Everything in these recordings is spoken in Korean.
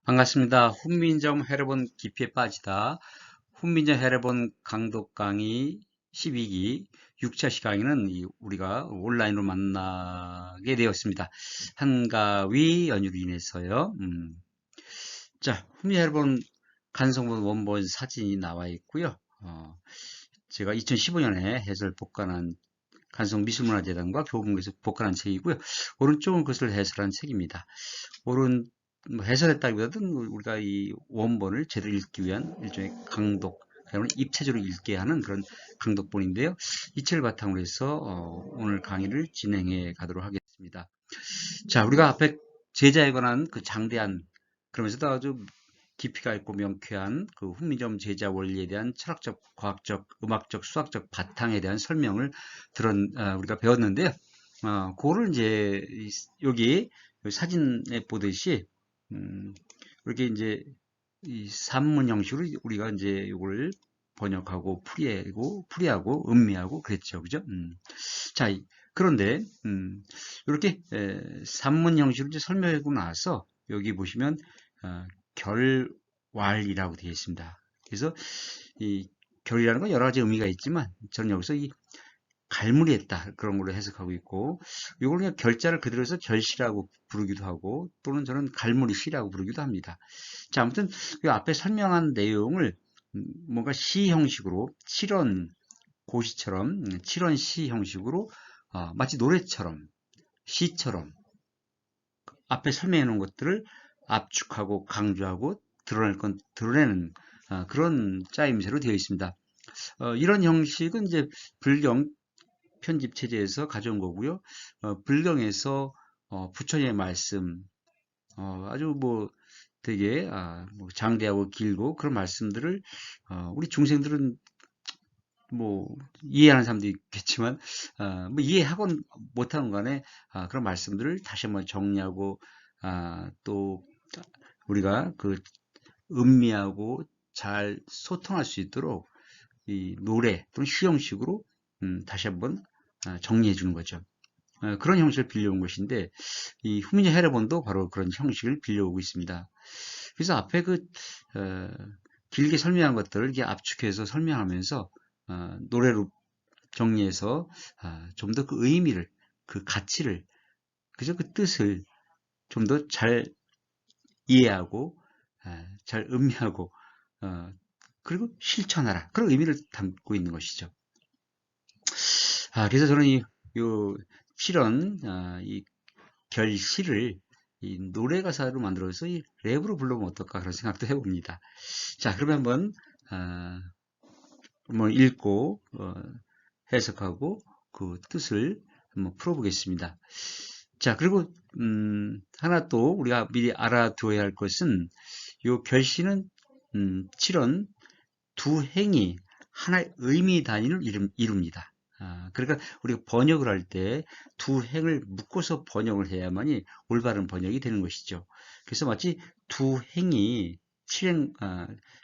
반갑습니다. 훈민정 해로본 깊이에 빠지다. 훈민정 해로본 강독 강의 12기 6차 강의는 우리가 온라인으로 만나게 되었습니다. 한가위 연유로 인해서요. 자, 훈민정 해로본 간성본 원본 사진이 나와 있고요. 제가 2015년에 해설 복간한 간성미술문화재단과 교보문고에서 복간한 책이고요. 오른쪽은 그것을 해설한 책입니다. 오른 뭐 해설했다기보다는 우리가 이 원본을 제대로 읽기 위한 일종의 강독, 입체적으로 읽게 하는 그런 강독본인데요. 이 책을 바탕으로 해서 오늘 강의를 진행해 가도록 하겠습니다. 자, 우리가 앞에 제자에 관한 그 장대한 그러면서도 아주 깊이가 있고 명쾌한 그 훈민정 제자 원리에 대한 철학적, 과학적, 음악적, 수학적 바탕에 대한 설명을 우리가 배웠는데요. 그거를 이제 여기 사진에 보듯이 이렇게 이제 이 산문 형식으로 우리가 이제 이걸 번역하고 풀이하고 음미하고 그랬죠, 그죠? 자, 그런데 이렇게 산문 형식으로 이제 설명하고 나서 여기 보시면 결왈이라고 되어 있습니다. 그래서 이 결이라는 건 여러 가지 의미가 있지만 저는 여기서 이 갈무리했다 그런 걸로 해석하고 있고 이걸 그냥 결자를 그대로 해서 결시라고 부르기도 하고 또는 저는 갈무리시라고 부르기도 합니다. 자, 아무튼 이 앞에 설명한 내용을 뭔가 시 형식으로 칠언 고시처럼 칠언 시 형식으로 마치 노래처럼 시처럼 앞에 설명해 놓은 것들을 압축하고 강조하고 드러낼 건 드러내는 그런 짜임새로 되어 있습니다. 이런 형식은 이제 불경 편집 체제에서 가져온 거고요. 불경에서 부처님의 말씀 아주 뭐 되게 뭐 장대하고 길고 그런 말씀들을 우리 중생들은 뭐 이해하는 사람도 있겠지만 뭐 이해하건 못하는 간에 그런 말씀들을 다시 한번 정리하고 또 우리가 그 음미하고 잘 소통할 수 있도록 이 노래 또는 시 형식으로 다시 한번 정리해 주는 거죠. 그런 형식을 빌려온 것인데 이 후미녀 헤르본도 바로 그런 형식을 빌려오고 있습니다. 그래서 앞에 길게 설명한 것들을 이렇게 압축해서 설명하면서 노래로 정리해서 좀 더 그 의미를, 그 가치를, 그저 그 뜻을 좀 더 잘 이해하고 잘 음미하고 그리고 실천하라 그런 의미를 담고 있는 것이죠. 그래서 저는 요 실언 이 결시를 이 노래 가사로 만들어서 이 랩으로 불러보면 어떨까 그런 생각도 해봅니다. 자, 그러면 한번 읽고 해석하고 그 뜻을 한번 풀어보겠습니다. 자, 그리고 하나 또 우리가 미리 알아두어야 할 것은 요 결시는 칠언 두 행이 하나의 의미 단위를 이룹니다. 그러니까 우리가 번역을 할 때 두 행을 묶어서 번역을 해야만이 올바른 번역이 되는 것이죠. 그래서 마치 두 행이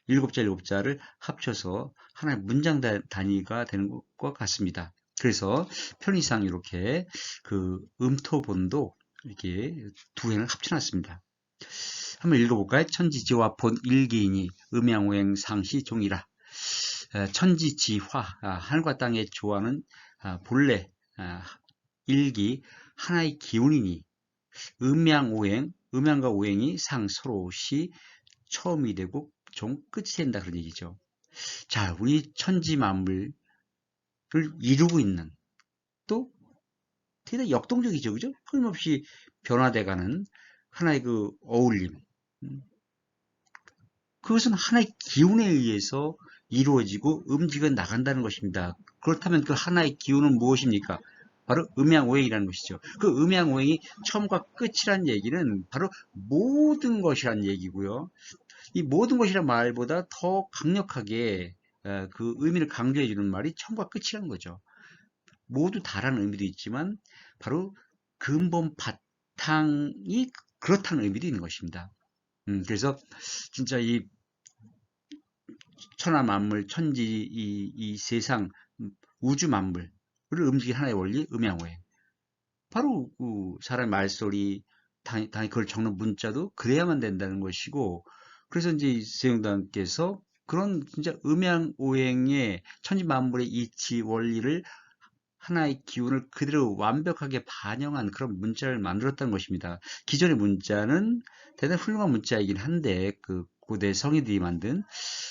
일곱자 일곱자를 합쳐서 하나의 문장 단위가 되는 것과 같습니다. 그래서 편의상 이렇게 그 음토본도 이렇게 두 행을 합쳐놨습니다. 한번 읽어볼까요? 천지지와 본 일기이니 음양오행 상시 종이라. 천지지화 하늘과 땅의 조화는 본래 일기 하나의 기운이니 음양오행 음양과 오행이 서로시 처음이 되고 종 끝이 된다 그런 얘기죠. 자, 우리 천지 만물을 이루고 있는 또 되게 역동적이죠, 그죠? 끊임없이 변화돼가는 하나의 그 어울림. 그것은 하나의 기운에 의해서 이루어지고 움직여 나간다는 것입니다. 그렇다면 그 하나의 기운은 무엇입니까? 바로 음양오행이라는 것이죠. 그 음양오행이 처음과 끝이란 얘기는 바로 모든 것이란 얘기고요. 이 모든 것이란 말보다 더 강력하게 그 의미를 강조해 주는 말이 처음과 끝이라는 거죠. 모두 다라는 의미도 있지만 바로 근본 바탕이 그렇다는 의미도 있는 것입니다. 그래서 진짜 이 천하 만물, 천지, 이 세상, 우주 만물을 움직이는 하나의 원리, 음양오행. 바로 그 사람의 말소리, 당연히 그걸 적는 문자도 그래야만 된다는 것이고, 그래서 이제 세종대왕께서 그런 진짜 음양오행의 천지만물의 이치 원리를 하나의 기운을 그대로 완벽하게 반영한 그런 문자를 만들었다는 것입니다. 기존의 문자는 대단히 훌륭한 문자이긴 한데, 그 고대 성인들이 만든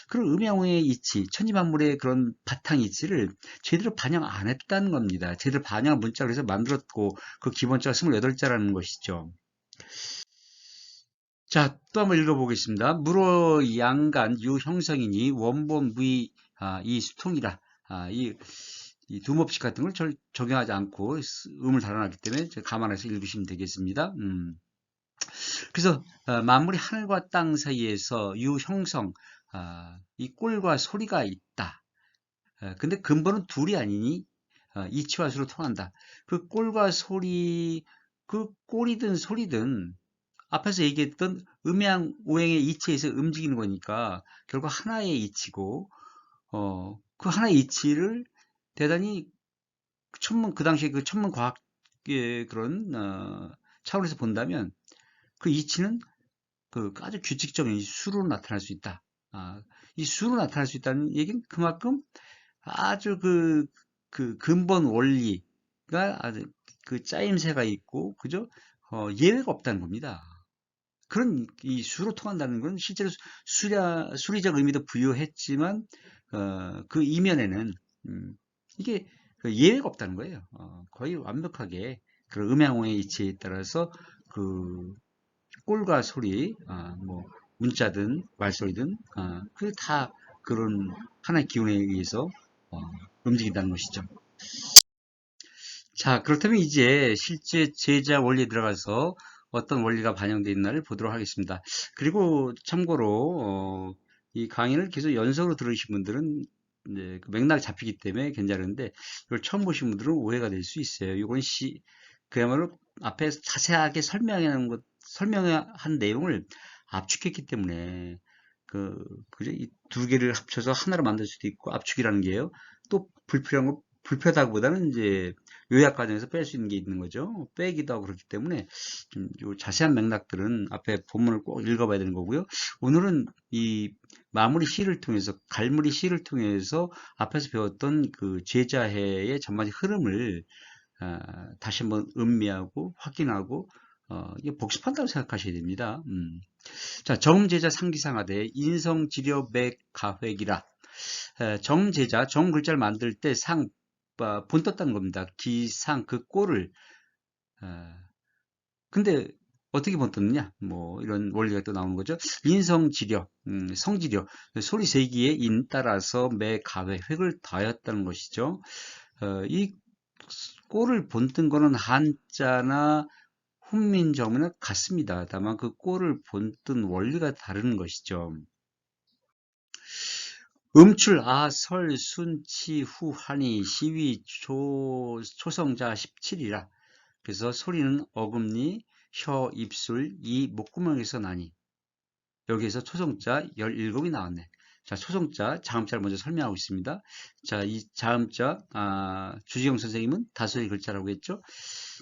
그런 음양오행의 이치, 천지만물의 그런 바탕 이치를 제대로 반영 안 했다는 겁니다. 제대로 반영한 문자를 해서 만들었고, 그 기본자가 28자라는 것이죠. 자, 또 한번 읽어보겠습니다. 물어 양간 유형성이니 원본 무의 이 수통이라. 이 두목식 같은 걸 적용하지 않고 음을 달아놨기 때문에 감안해서 읽으시면 되겠습니다. 그래서 만물이 하늘과 땅 사이에서 유형성, 이 꼴과 소리가 있다. 근데 근본은 둘이 아니니 이치와 수로 통한다. 그 꼴과 소리, 그 꼴이든 소리든 앞에서 얘기했던 음양 오행의 이치에서 움직이는 거니까 결국 하나의 이치고, 그 하나의 이치를 대단히 그 당시에 그 천문 과학의 그런 차원에서 본다면 그 이치는 그 아주 규칙적인 수로 나타날 수 있다. 이 수로 나타날 수 있다는 얘기는 그만큼 아주 그 근본 원리가 아주 그 짜임새가 있고, 그죠? 예외가 없다는 겁니다. 그런 이 수로 통한다는 건 실제로 수리적 의미도 부여했지만, 그 이면에는 이게 그 예외가 없다는 거예요. 거의 완벽하게 그런 음양오의 이치에 따라서 그 꼴과 소리, 뭐 문자든 말소리든, 그 다 그런 하나의 기운에 의해서 어, 움직인다는 것이죠. 자, 그렇다면 이제 실제 제자 원리에 들어가서 어떤 원리가 반영되어 있나를 보도록 하겠습니다. 그리고 참고로 이 강의를 계속 연속으로 들으신 분들은 이제 그 맥락이 잡히기 때문에 괜찮은데, 이걸 처음 보신 분들은 오해가 될 수 있어요. 이건 그야말로 앞에 자세하게 설명한 내용을 압축했기 때문에 그죠? 이 두 개를 합쳐서 하나로 만들 수도 있고, 압축이라는 게요. 또 불편하다기보다는 이제 요약 과정에서 뺄 수 있는 게 있는 거죠. 빼기도 하고 그렇기 때문에 좀 요 자세한 맥락들은 앞에 본문을 꼭 읽어봐야 되는 거고요. 오늘은 이 마무리 시를 통해서, 갈무리 시를 통해서 앞에서 배웠던 그 제자해의 전반적 흐름을 다시 한번 음미하고 확인하고, 이게 복습한다고 생각하셔야 됩니다. 자, 정제자 상기상하되 인성지려맥 가획이라. 정제자, 정 글자를 만들 때 본 떴다는 겁니다. 기상, 그 꼴을. 근데 어떻게 본 떴느냐? 뭐 이런 원리가 또 나오는 거죠. 인성지려, 성지려, 소리 세기에 인 따라서 매 가획, 획을 더하였다는 것이죠. 이 꼴을 본뜬 거는 한자나 훈민정음은 같습니다. 다만 그 꼴을 본뜬 원리가 다른 것이죠. 음출, 설, 순, 치, 후, 한이, 시위, 초성자 17이라. 그래서 소리는 어금니, 혀, 입술, 이 목구멍에서 나니. 여기에서 초성자 17이 나왔네. 자, 초성자, 자음자를 먼저 설명하고 있습니다. 자, 이 자음자, 주지영 선생님은 다소의 글자라고 했죠.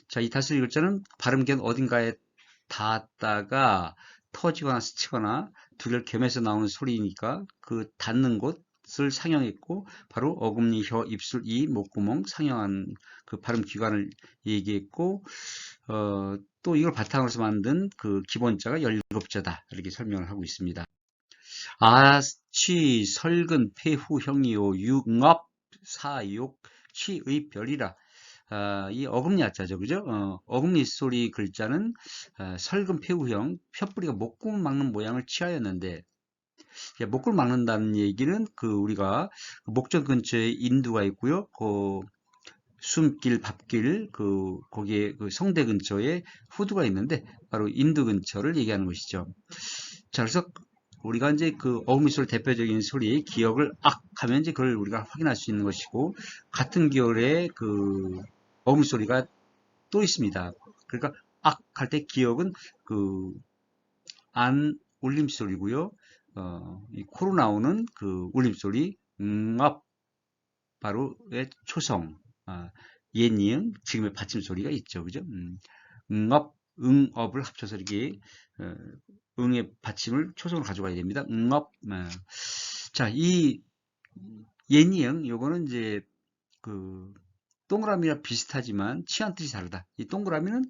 자, 이 다소의 글자는 발음견 어딘가에 닿았다가 터지거나 스치거나 두 개를 겸해서 나오는 소리니까 그 닿는 곳을 상형했고, 바로 어금니, 혀, 입술, 이, 목구멍 상형한 그 발음 기관을 얘기했고, 또 이걸 바탕으로 해서 만든 그 기본자가 17자다. 이렇게 설명을 하고 있습니다. 취, 설근, 폐후, 형이요, 육업, 사욕, 취의 별이라. 이 어금니 자죠, 그죠? 어금니 소리 글자는 설근, 폐후형, 혓뿌리가 목구멍 막는 모양을 취하였는데, 목구를 막는다는 얘기는 우리가 목젖 근처에 인두가 있고요. 숨길, 밥길, 거기에 성대 근처에 후두가 있는데, 바로 인두 근처를 얘기하는 것이죠. 자, 그래서 우리가 이제 그 어금니 소리 대표적인 소리, 기역을 악 하면 이제 그걸 우리가 확인할 수 있는 것이고, 같은 계열의 그 어금니 소리가 또 있습니다. 그러니까 악 할 때 기역은 안 울림소리고요. 이 코로 나오는 그 울림소리, 업, 바로의 초성, 옛 니은, 지금의 받침 소리가 있죠. 그죠? 업, 응업을 합쳐서 이렇게 응의 받침을 초성으로 가져가야 됩니다. 응업. 자, 이 예니응 요거는 이제 그 동그라미와 비슷하지만 취한 뜻이 다르다. 이 동그라미는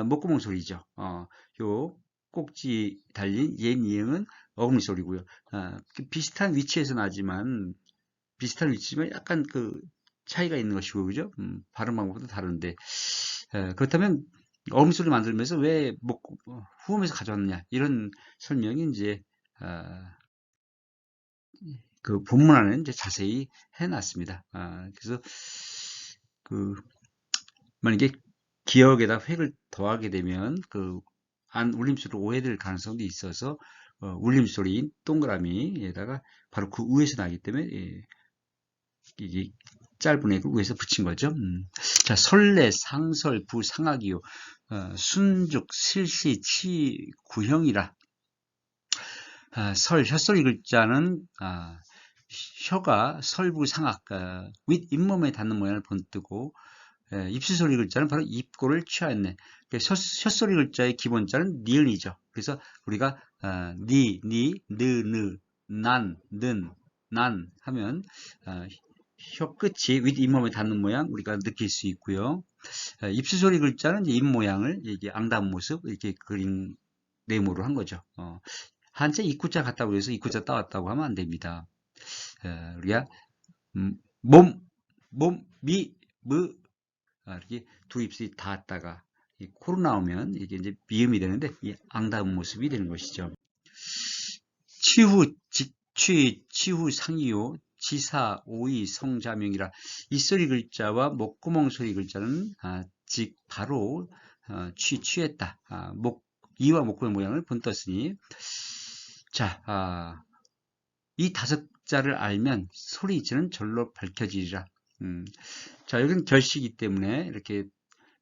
목구멍 소리죠. 요 꼭지 달린 예니응은 어금니 소리고요. 비슷한 위치에서 나지만 비슷한 위치지만 약간 그 차이가 있는 것이고, 그죠? 발음 방법도 다른데, 그렇다면 어음리 소리 만들면서 왜 후음에서 가져왔느냐 이런 설명이 이제 그 본문안에 이제 자세히 해놨습니다. 그래서 그 만약에 기억에다 획을 더하게 되면 그 안 울림소리로 오해될 가능성도 있어서 울림소리인 동그라미에다가 바로 그 위에서 나기 때문에 이게 짧은 액을 위에서 붙인 거죠. 자, 설레, 상설, 부상하기요, 순죽, 실시, 치, 구형이라. 혀소리 글자는 혀가 설부상악, 윗 잇몸에 닿는 모양을 본뜨고, 입술소리 글자는 바로 입꼬를 취하였네. 혀소리 글자의 기본자는 니은이죠. 그래서 우리가 니, 느, 난, 는, 난 하면 혀 끝이 윗 잇몸에 닿는 모양 우리가 느낄 수 있고요. 입술소리 글자는 입 모양을 이게 앙다운 모습 이렇게 그린 네모로 한 거죠. 한자 입구자 같다고 해서 입구자 따왔다고 하면 안 됩니다. 우리가 몸, 미, 무 이렇게 두 입술이 닿았다가 코로 나오면 이게 이제 미음이 되는데 이 앙다운 모습이 되는 것이죠. 치후, 직취, 치후 상이요, 지사, 오이, 성자명이라. 이 소리 글자와 목구멍 소리 글자는 즉 바로 취했다. 이와 목구멍 모양을 본떴으니 자, 이 다섯 자를 알면 소리 이치는 절로 밝혀지리라. 자, 여기는 결시이기 때문에 이렇게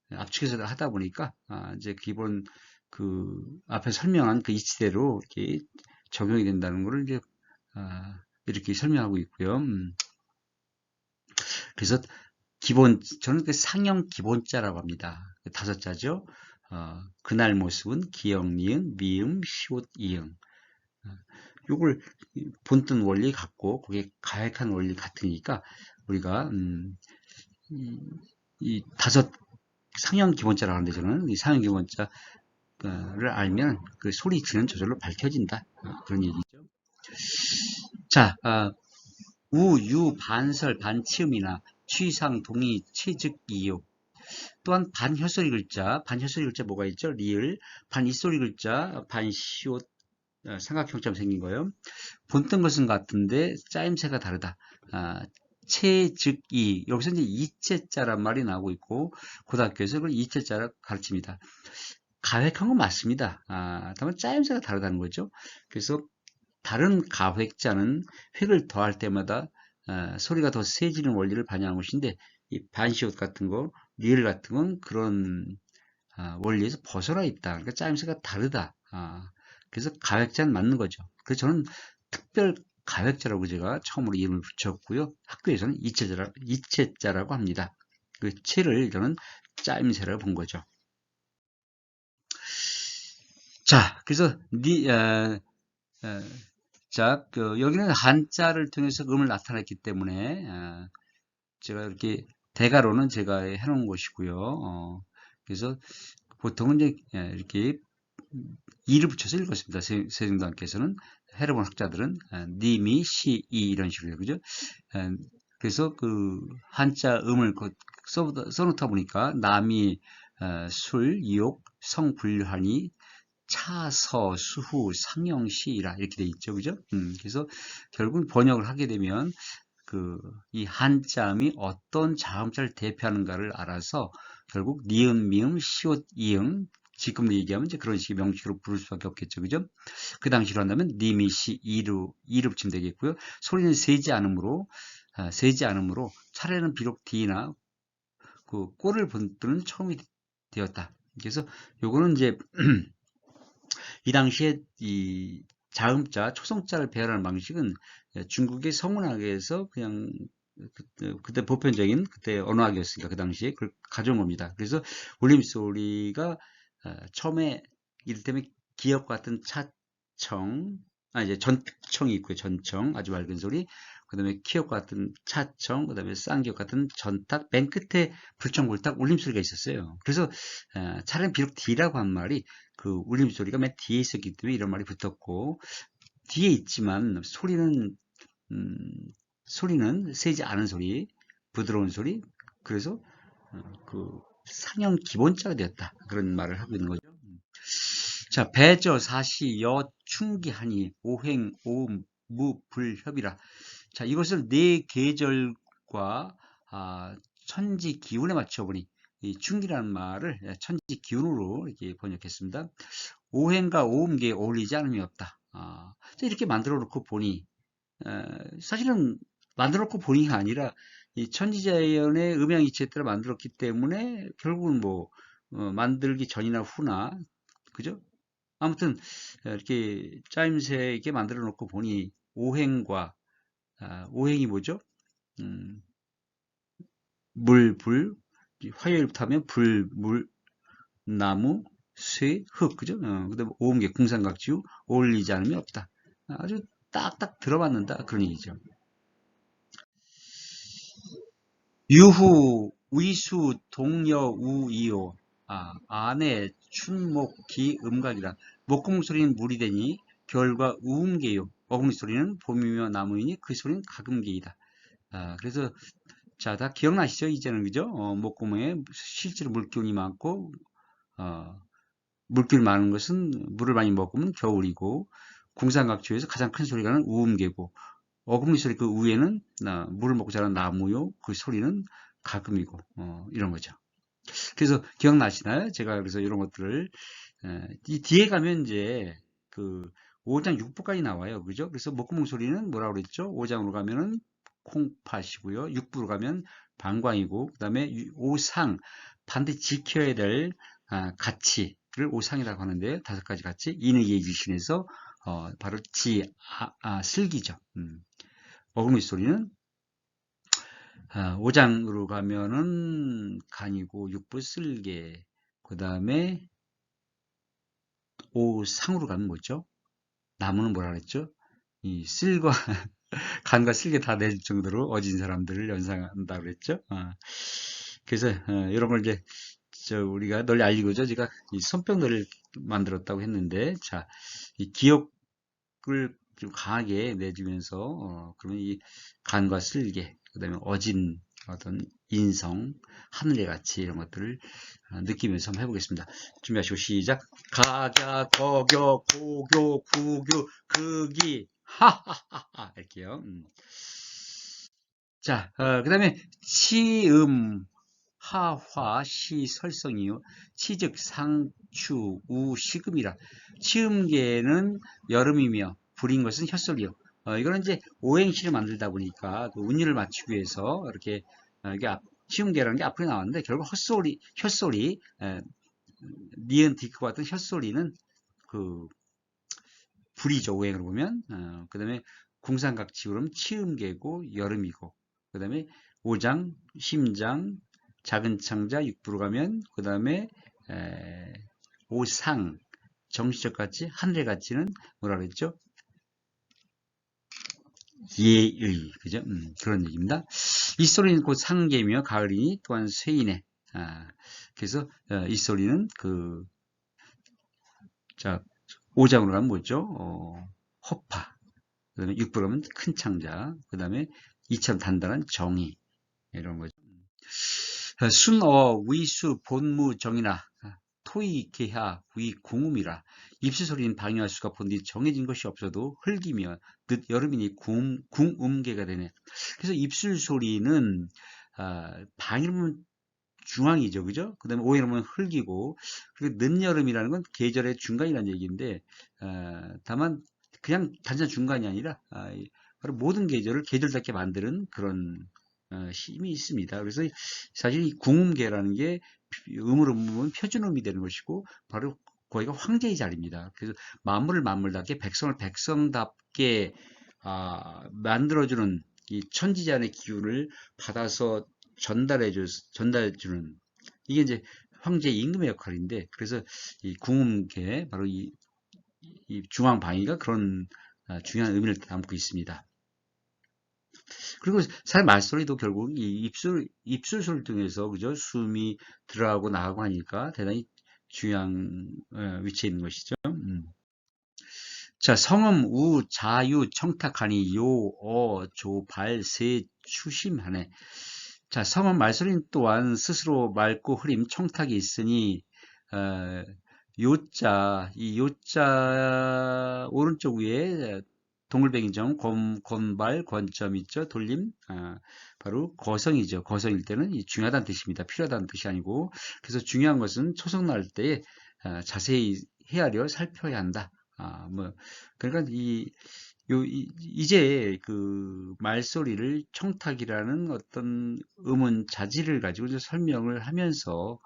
압축해서 하다 보니까 이제 기본 그 앞에 설명한 그 이치대로 이렇게 적용이 된다는 것을 이제 이렇게 설명하고 있고요. 그래서 저는 그 상형 기본자라고 합니다. 다섯 자죠. 그날 모습은 기역, 니은, 미음, 시옷, 이응. 요걸 본뜬 원리 같고 거기에 가액한 원리 같으니까 우리가 이 다섯 상형 기본자라고 하는데 저는 이 상형 기본자를 알면 그 소리치는 저절로 밝혀진다. 그런 얘기죠. 자, 우, 유, 반설, 반치음이나 취상, 동의, 취즉, 이유. 또한 반혀소리 글자, 반혀소리 글자 뭐가 있죠? 리을, 반이소리 글자, 반시옷, 삼각형처럼 생긴 거예요. 본뜬 것은 같은데 짜임새가 다르다. 체즉이 여기서 이제 이체자란 말이 나오고 있고 고등학교에서 그걸 이체자라 가르칩니다. 가획한 건 맞습니다. 다만 짜임새가 다르다는 거죠. 그래서 다른 가획자는 획을 더할 때마다 소리가 더 세지는 원리를 반영한 것인데 이 반시옷 같은 거, 리을 같은 건 그런 원리에서 벗어나 있다. 그러니까 짜임새가 다르다. 그래서 가획자는 맞는 거죠. 그래서 저는 특별 가획자라고 제가 처음으로 이름을 붙였고요. 학교에서는 이체자라고 합니다. 그 체를 저는 짜임새라고 본 거죠. 자, 그래서 자, 여기는 한자를 통해서 음을 나타냈기 때문에 제가 이렇게 대가로는 제가 해놓은 것이고요. 그래서 보통은 이제 이렇게 이를 붙여서 읽었습니다. 세종단께서는 해로본 학자들은 님이 시, 이 이런 식으로 그죠? 그래서 그 한자 음을 써놓다 보니까 남이 술, 유혹, 성, 분류하니 차, 서, 수후, 상형, 시이라 이렇게 돼 있죠, 그죠? 그래서 결국 번역을 하게 되면 이 한자음이 어떤 자음자를 대표하는가를 알아서 결국 니은, 미음, 시옷, 이응 지금 얘기하면 이제 그런 식의 명식으로 부를 수밖에 없겠죠, 그죠? 그 당시로 한다면 니미, 시, 이루 붙이면 되겠고요. 소리는 세지 않으므로 차례는 비록 D나 그 꼴을 본뜨는 처음이 되었다. 그래서 요거는 이제 이 당시에 이 자음자, 초성자를 배열하는 방식은 중국의 서문학에서 그냥 그때 보편적인 그때 언어학이었으니까 그 당시에 그걸 가져온 겁니다. 그래서 울림소리가 처음에 이를테면 기역 같은 차청, 이제 전청이 있고요. 전청, 아주 맑은 소리. 그 다음에 키역 같은 차청, 그 다음에 쌍기역 같은 전탁, 맨 끝에 불청불탁 울림소리가 있었어요. 그래서 차라리 비록 D라고 한 말이 그 울림소리가 맨 뒤에 있었기 때문에 이런 말이 붙었고, 뒤에 있지만 음, 소리는 세지 않은 소리, 부드러운 소리, 그래서 그 상형 기본자가 되었다. 그런 말을 하고 있는 거죠. 자, 배저, 사시, 여, 충기하니, 오행, 오음, 무, 불, 협이라. 자, 이것을 네 계절과 천지 기운에 맞춰보니, 이 충기라는 말을 천지 기운으로 이렇게 번역했습니다. 오행과 오음계에 어울리지 않음이 없다. 이렇게 만들어 놓고 보니, 사실은 만들어 놓고 보니가 아니라, 이 천지자연의 음양이치에 따라 만들었기 때문에, 결국은 뭐, 만들기 전이나 후나, 그죠? 아무튼 이렇게 짜임새있게 만들어 놓고 보니 오행과 오행이 뭐죠? 음, 물, 불, 화요일부터 하면 불, 물, 나무, 쇠, 흙, 그죠? 그다음에 오음계, 궁상각지우, 어울리지 않음이 없다. 아주 딱딱 들어맞는다. 그런 얘기죠. 유후, 위수, 동여, 우이오. 안에 춘목, 기, 음각이라. 목공 소리는 물이 되니 결과 우음계요. 어금니 소리는 봄이며 나무이니 그 소리는 가금계이다. 그래서 자, 다 기억나시죠? 이제는 그죠? 목구멍에 실제로 물기운이 많고 물기운이 많은 것은 물을 많이 먹으면 겨울이고 궁상각지에서 가장 큰 소리가 는 우음계고 어금니 소리 그 위에는 물을 먹고 자란 나무요. 그 소리는 가금이고 이런 거죠. 그래서 기억나시나요? 제가 그래서 이런 것들을 이 뒤에 가면 이제 그 5장 6부까지 나와요. 그죠? 그래서 목구멍 소리는 뭐라고 그랬죠? 5장으로 가면은 콩팥이고요. 6부로 가면 방광이고 그다음에 5상 반드시 지켜야 될 가치를 5상이라고 하는데 다섯 가지 가치 인의 예지신에서 바로 슬기죠. 어금니 소리는 5장으로 가면은 간이고 6부 쓸개 그 다음에 5상으로 가면 뭐죠? 나무는 뭐라 그랬죠? 이 쓸과 간과 쓸개 다 낼 정도로 어진 사람들을 연상한다 그랬죠? 그래서 이런 걸 이제 우리가 널리 알리고죠. 제가 이 손뼉놀이를 만들었다고 했는데 이 기억을 좀 강하게 내주면서 그러면 이 간과 쓸개 그다음에 어진 어떤 인성, 하늘의 가치 이런 것들을 느끼면서 한번 해보겠습니다. 준비하시고 시작. 가갸, 거겨, 고교, 구교, 극이, 하하하하 이렇게요. 자, 그 다음에 치음, 하화, 시, 설성이요. 치즉, 상추, 우, 시금이라. 치음계는 여름이며 불인 것은 혀소리요. 이거는 이제 오행시를 만들다 보니까 그 운율을 맞추기 위해서 이렇게 이게 치음계라는 게 앞으로 나왔는데 결국 혀소리, 니은, 디크와 같은 혀소리는 그 불이죠. 오행으로 보면. 그 다음에 궁상각지우름 치음계고 여름이고 그 다음에 오장, 심장, 작은 창자, 육부로 가면 그 다음에 오상, 정시적 가치, 하늘의 가치는 뭐라 그랬죠? 예의, 그죠? 그런 얘기입니다. 이 소리는 곧 상계며 가을이니 또한 쇠이네. 그래서 이 소리는 자, 오장으로 가면 뭐죠? 허파. 그 다음에 육부로 가면 큰 창자. 그 다음에 이처럼 단단한 정의. 이런 거죠. 순어, 위수, 본무, 정이나 토이, 개하, 위, 궁음이라 입술 소리는 방해할 수가 본디 정해진 것이 없어도 흘기며 늦 여름이니 궁음계가 되네. 그래서 입술 소리는 방이면 중앙이죠, 그죠? 그 다음에 오해는 흘기고 그리고 늦여름이라는 건 계절의 중간이라는 얘기인데 다만 그냥 단순한 중간이 아니라 바로 모든 계절을 계절답게 만드는 그런 힘이 있습니다. 그래서 사실 이 궁음계라는 게 음으로 보면 표준음이 되는 것이고 바로 거기가 황제의 자리입니다. 그래서 만물을 만물답게 백성을 백성답게 만들어주는 이 천지자연의 기운을 받아서 전달해주는 이게 이제 황제 임금의 역할인데, 그래서 이 궁음계, 바로 이 중앙방위가 그런 중요한 의미를 담고 있습니다. 그리고 사실 말소리도 결국 이 입술소리를 통해서, 그죠? 숨이 들어가고 나가고 하니까 대단히 중요한 위치에 있는 것이죠. 자, 성음, 우, 자유, 청탁하니, 요, 조, 발, 세, 추심하네. 자, 성음 말소리는 또한 스스로 맑고 흐림, 청탁이 있으니, 요자, 이 요자 오른쪽 위에 동글뱅이점, 권발, 권점 있죠? 돌림, 바로 거성이죠. 거성일 때는 중요하다는 뜻입니다. 필요하다는 뜻이 아니고, 그래서 중요한 것은 초성 날 때에 자세히 헤아려 살펴야 한다. 그러니까 이제 그 말소리를 청탁이라는 어떤 음운 자질을 가지고 이제 설명을 하면서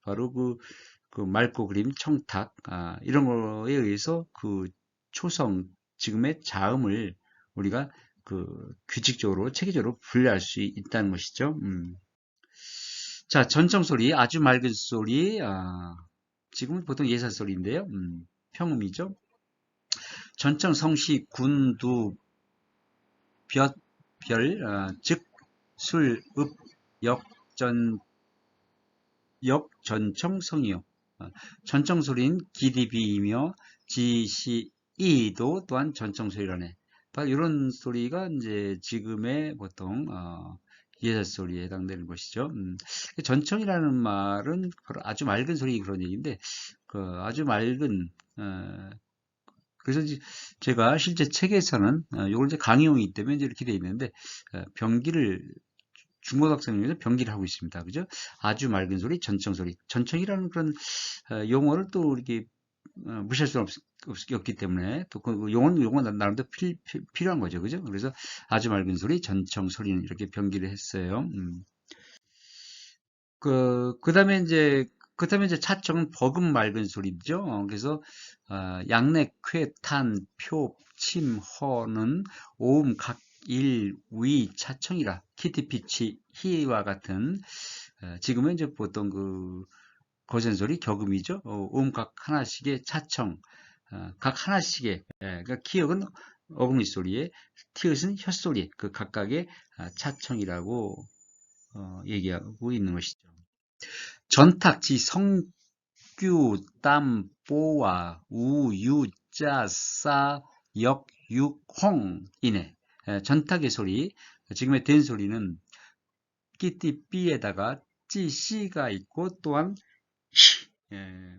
바로 그 맑고 그림 청탁, 이런 거에 의해서 그 초성, 지금의 자음을 우리가 그 규칙적으로, 체계적으로 분류할 수 있다는 것이죠. 자, 전청 소리, 아주 맑은 소리, 지금은 보통 예사 소리인데요. 평음이죠. 전청, 성시, 군, 두, 볕, 별, 즉, 술, 읍, 역, 전청, 성이요. 전청 소리는 기디비이며 지시이도 또한 전청 소리라네. 바로 이런 소리가 이제 지금의 보통 예사 소리에 해당되는 것이죠. 전청이라는 말은 바로 아주 맑은 소리, 그런 얘기인데, 그 아주 맑은 그래서 이제 제가 실제 책에서는 이걸 이제 강의용이기 때문에 이제 이렇게 돼 있는데, 병기를 중고등학생에서 병기를 하고 있습니다. 그죠? 아주 맑은 소리, 전청 소리. 전청이라는 그런 용어를 또 이렇게 무시할 수는 없기 때문에 또 그 용어는 나름대로 필요한 거죠. 그죠? 그래서 아주 맑은 소리, 전청 소리는 이렇게 병기를 했어요. 그다음에 이제 차청은 버금 맑은 소리죠. 그래서 양내, 쾌, 탄, 표, 침, 허는 오음, 각, 일, 위, 차청이라. 키티, 피치, 히와 같은 지금은 이제 보통 그 거센 소리 격음이죠. 각 하나씩의 차청, 각 하나씩의, 그러니까 기역은 어금니 소리에, 티읕은 혀소리, 그 각각의 차청이라고 얘기하고 있는 것이죠. 전탁지, 성규, 땀, 뽀와, 우, 유, 자, 싸, 역, 육, 홍, 이네. 전탁의 소리, 지금의 된 소리는 끼띠, 삐에다가 찌, 씨가 있고 또한 시,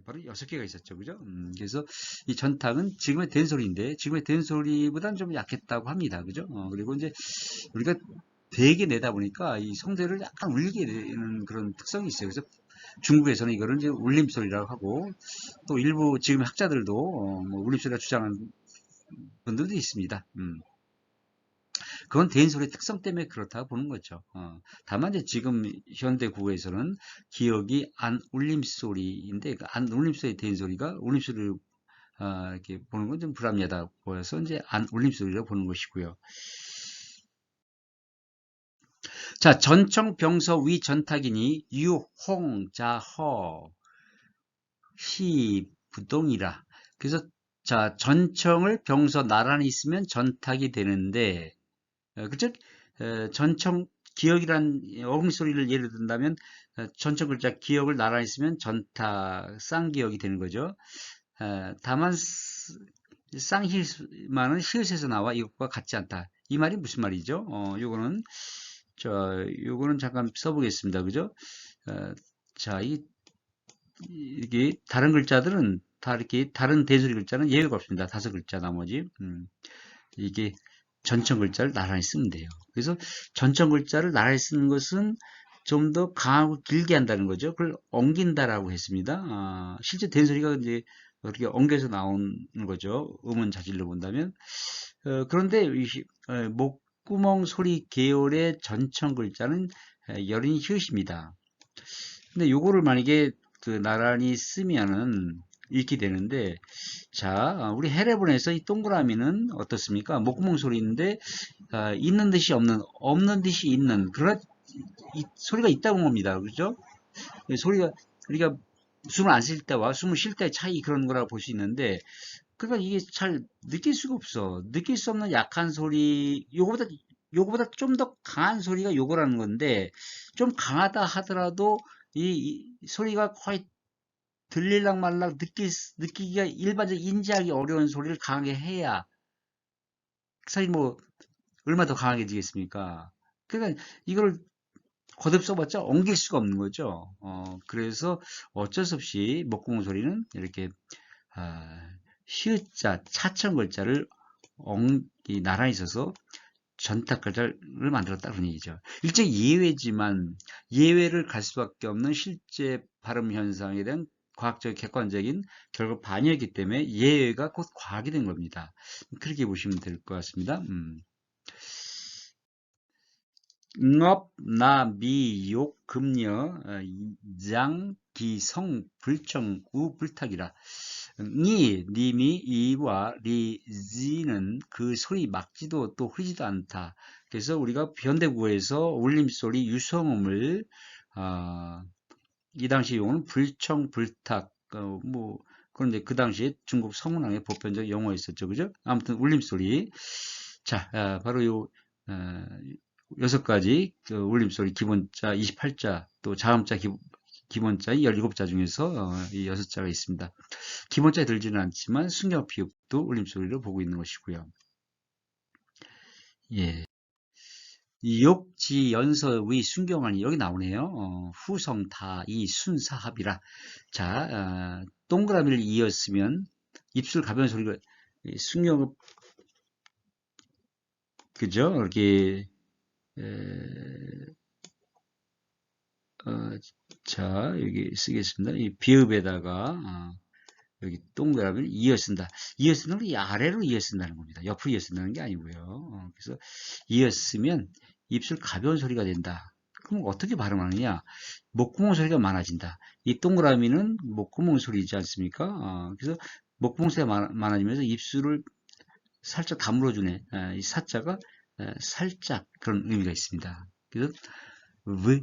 바로 6개가 있었죠. 그죠? 그래서 이 전탁은 지금의 된 소리인데, 지금의 된 소리보다는 좀 약했다고 합니다. 그죠? 그리고 이제 우리가 되게 내다 보니까 이 성대를 약간 울리게 되는 그런 특성이 있어요. 그래서 중국에서는 이거를 이제 울림소리라고 하고, 또 일부 지금 학자들도 뭐 울림소리라 주장하는 분들도 있습니다. 그건 대인소리의 특성 때문에 그렇다고 보는 거죠. 다만 이제 지금 현대 국어에서는 기억이 안 울림소리인데, 그 안 울림소리의 대인소리가 울림소리를 이렇게 보는 건 좀 불합리하다 보여서 이제 안 울림소리라고 보는 것이고요. 자, 전청, 병서, 위, 전탁이니 유, 홍, 자, 허, 시, 부동이라. 그래서 자, 전청을 병서 나란히 있으면 전탁이 되는데, 그죠? 전청 기역이란 어금니 소리를 예를 든다면 전청 글자 기역을 나란히 있으면 전탁 쌍기역이 되는 거죠. 다만 쌍히읗만은 히읗에서 나와 이것과 같지 않다. 이 말이 무슨 말이죠? 요거는 잠깐 써보겠습니다. 그죠? 자, 이게 다른 글자들은 다 이렇게 다른 대소리 글자는 예외가 없습니다. 5글자 나머지. 이게 전청 글자를 나란히 쓰면 돼요. 그래서 전청 글자를 나란히 쓰는 것은 좀 더 강하고 길게 한다는 거죠. 그걸 엉긴다라고 했습니다. 실제 된 소리가 이제 그렇게 엉겨서 나오는 거죠. 음원 자질로 본다면. 그런데 목구멍 소리 계열의 전청 글자는 여린 히읗입니다. 근데 요거를 만약에 그 나란히 쓰면은 읽게 되는데, 자, 우리 해례본에서 이 동그라미는 어떻습니까? 목구멍 소리인데 있는 듯이 없는 듯이 있는 그런 이 소리가 있다고 봅니다. 그죠? 소리가 우리가 숨을 안 쉴 때와 숨을 쉴 때의 차이 그런 거라고 볼 수 있는데, 그러니까 이게 잘 느낄 수가 없어. 느낄 수 없는 약한 소리, 요거보다 좀 더 강한 소리가 요거라는 건데, 좀 강하다 하더라도 이 소리가 거의 들릴락 말락 느끼기가 일반적으로 인지하기 어려운 소리를 강하게 해야, 사실 뭐, 얼마나 더 강하게지겠습니까? 그러니까 이걸 거듭 써봤자 옮길 수가 없는 거죠. 그래서 어쩔 수 없이 목구멍 소리는 이렇게, 아, 시읒자, 차천 글자를 나란히 써서 전탁 글자를 만들었다 그런 얘기죠. 일종의 예외지만 예외를 갈 수밖에 없는 실제 발음 현상에 대한 과학적 객관적인 결과 반영이기 때문에 예외가 곧 과학이 된 겁니다. 그렇게 보시면 될 것 같습니다. 업, 나, 미, 욕, 금녀, 장, 기, 성, 불청, 우, 불탁이라. 님이, 이와 리, 지는 그 소리 막지도 또 흐리지도 않다. 그래서 우리가 현대국어에서 울림소리 유성음을, 이 당시 용어는 불청, 불탁, 그런데 그 당시에 중국 서문왕의 보편적 용어였었죠. 그죠? 아무튼 울림소리. 자, 바로 요, 어, 6가지 그 울림소리 기본자 28자 또 자음자 기본자 17자 중에서 이 6자가 있습니다. 기본자에 들지는 않지만 순경 피읍도 울림소리로 보고 있는 것이고요. 예. 욕지 연서 위 순경환이 여기 나오네요. 후성 다이 순사합이라. 자, 동그라미를 이었으면 입술 가벼운 소리가 순경 그죠? 이렇게 어, 자, 여기 쓰겠습니다. 이 비읍에다가, 여기 동그라미를 이어 쓴다. 이어 쓰는 건 이 아래로 이어 쓴다는 겁니다. 옆으로 이어 쓴다는 게 아니고요. 그래서 이어 쓰면 입술 가벼운 소리가 된다. 그럼 어떻게 발음하느냐? 목구멍 소리가 많아진다. 이 동그라미는 목구멍 소리이지 않습니까? 그래서 목구멍 소리가 많아지면서 입술을 살짝 다물어주네. 이 사자가 살짝 그런 의미가 있습니다. 그래서 브,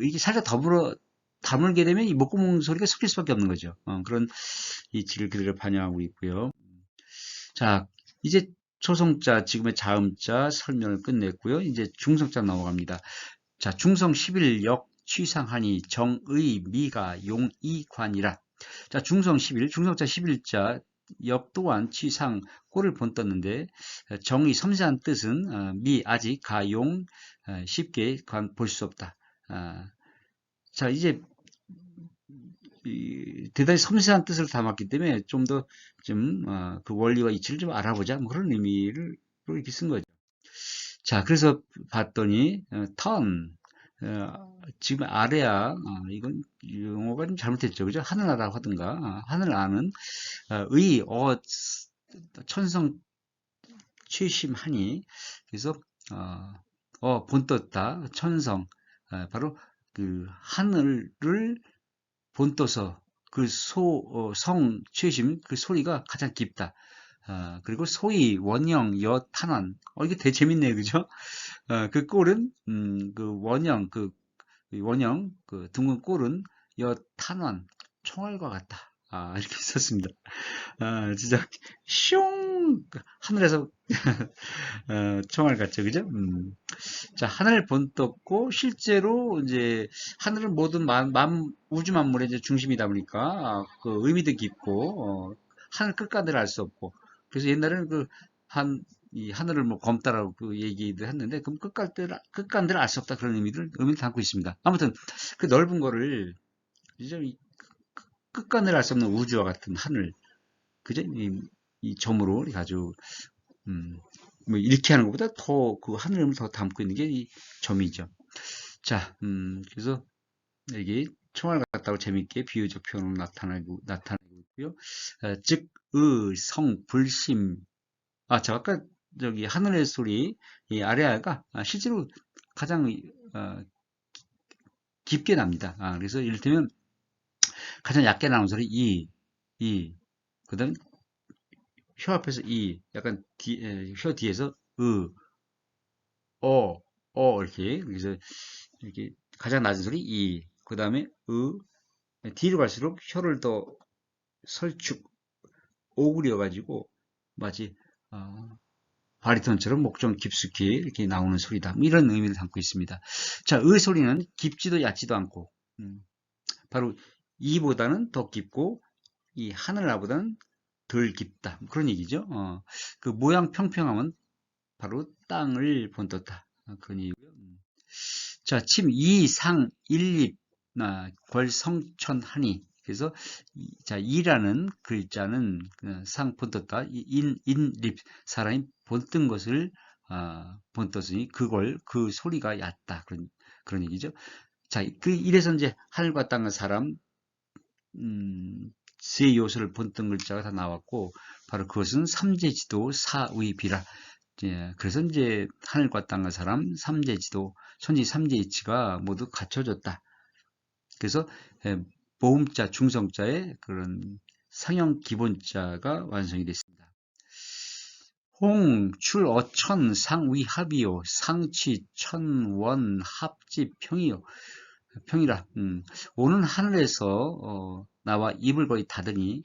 이게 살짝 다물게 되면 이 목구멍 소리가 섞일 수밖에 없는 거죠. 그런 이치를 그대로 반영하고 있고요. 자, 이제 초성자, 지금의 자음자 설명을 끝냈고요. 이제 중성자 넘어갑니다. 자, 중성 11역 취상하니 정의 미가 용이관이라. 자, 중성 11, 중성자 11자 역 또한 취상 꼴을 본떴는데 정의 섬세한 뜻은 미 아직 가용 쉽게 볼 수 없다. 자, 이제 대단히 섬세한 뜻을 담았기 때문에 좀 더 좀 그 원리와 이치를 좀 알아보자 뭐 그런 의미를 이렇게 쓴 거죠. 자, 그래서 봤더니 턴 지금 아래야 이건 용어가 좀 잘못했죠, 그죠? 하늘나라고 하든가 하늘나는 의 천성 최심하니 그래서 본떴다 천성 바로 그 하늘을 본떠서 그 성 최심 그 소리가 가장 깊다. 그리고 소위 원형 여탄환 이게 되게 재밌네요, 그죠? 그 꼴은 그 원형 그 둥근 꼴은 여탄환 총알과 같다. 이렇게 썼습니다. 진짜 슝 하늘에서 총알 같죠, 그죠? 자, 하늘 본떴고 실제로 이제 하늘은 모든 우주 만물의 이제 중심이다 보니까 그 의미도 깊고 하늘 끝간을 알 수 없고 그래서 옛날에는 이 하늘을 뭐 검다라고 그 얘기도 했는데 그럼 끝간을 알 수 없다 그런 의미를 담고 있습니다. 아무튼 그 넓은 거를 이제 끝간을 알 수 없는 우주와 같은 하늘 그죠? 이 점으로 가지고 뭐 이렇게 하는 것보다 더 그 하늘을 더 담고 있는 게 이 점이죠. 자, 그래서 여기 총알 같다고 재밌게 비유적 표현으로 나타내고 있고요. 즉, 성, 불심. 저 아까 저기 하늘의 소리, 이 아래아가 실제로 가장 깊게 납니다. 그래서 이를테면 가장 얕게 나오는 소리 그 다음 혀 앞에서 약간 혀 뒤에서 이렇게 그래서 이렇게 가장 낮은 소리 이, 그 다음에 뒤로 갈수록 혀를 더 설축 오그려 가지고 마치 바리톤처럼 목 좀 깊숙이 이렇게 나오는 소리다. 뭐 이런 의미를 담고 있습니다. 자, 소리는 깊지도 얕지도 않고 바로 이보다는 더 깊고 이 하늘나보다는 덜 깊다. 그런 얘기죠. 그 모양 평평하면 바로 땅을 본떴다. 그런 얘기고요. 자, 침, 이, 상, 일립, 걸성천하니. 그래서 자, 이라는 글자는 상 본떴다. 인립 사람이 본뜬 것을 본떴으니 그걸 그 소리가 얕다. 그런 얘기죠. 자, 이래서 이제 하늘과 땅과 사람 세 요소를 본뜬 글자가 다 나왔고 바로 그것은 삼재지도 사의비라. 그래서 이제 하늘과 땅과 사람 삼재지도 천지 삼재이치가 모두 갖춰졌다. 그래서 모음자 중성자의 그런 상형 기본자가 완성이 됐습니다. 홍, 출, 어천, 상위, 합이요. 상치, 천원, 합지, 평이요. 평이라. 오는 하늘에서 나와 입을 거의 닫으니